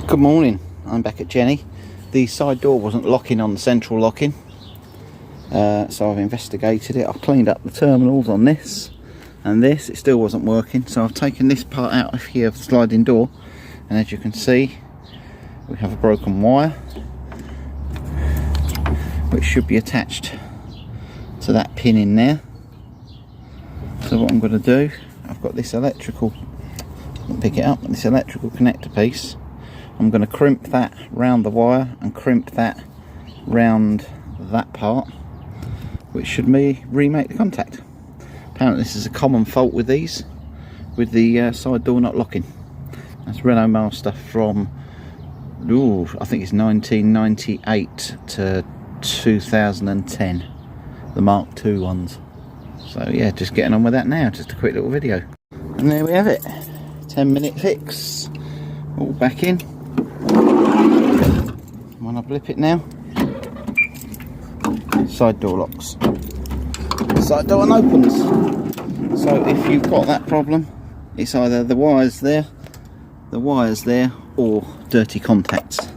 Good morning, I'm back at Jenny. The side door wasn't locking on the central locking, so I've investigated it. I've cleaned up the terminals on this and this, it still wasn't working, so I've taken this part out of here of the sliding door, and as you can see we have a broken wire which should be attached to that pin in there. So what I'm going to do, I've got this electrical, pick it up, this electrical connector piece. I'm going to crimp that round the wire and crimp that round that part, which should remake the contact. Apparently this is a common fault with these, with the side door not locking. That's Renault Master from, I think it's 1998 to 2010, the Mark II ones. So yeah, just getting on with that now, just a quick little video. And there we have it, 10-minute fix, all back in. When I blip it now, side door locks, side door opens. So if you've got that problem, it's either the wires there, or dirty contacts.